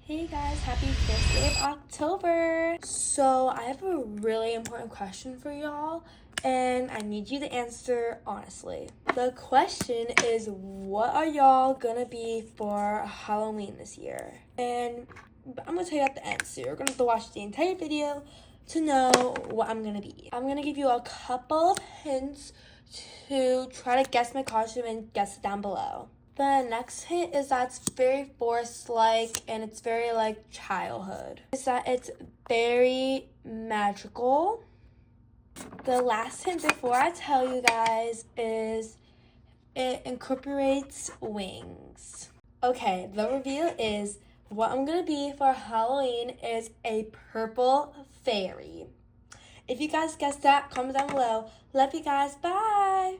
Hey guys, happy first day of October. So I have a really important question for y'all and I need you to answer honestly. The question is, what are y'all gonna be for Halloween this year? And I'm gonna tell you at the end, so you're gonna have to watch the entire video to know what I'm gonna be. I'm gonna give you a couple of hints to try to guess my costume and guess it down below. The next hint is that it's very forest-like and it's very like childhood. Is that it's very magical. The last hint before I tell you guys is it incorporates wings. Okay, the reveal is what I'm gonna be for Halloween is a purple fairy. If you guys guessed that, comment down below. Love you guys, bye!